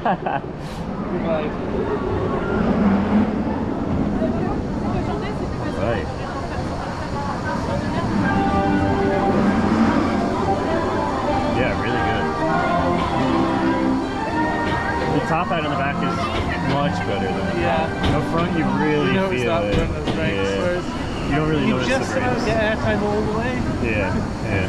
Right. Yeah, really good. The top hat on the back is much better than the front. The front, you really feel it. Yeah. You don't really notice the brakes. You just about get airtime all the way. Yeah, yeah.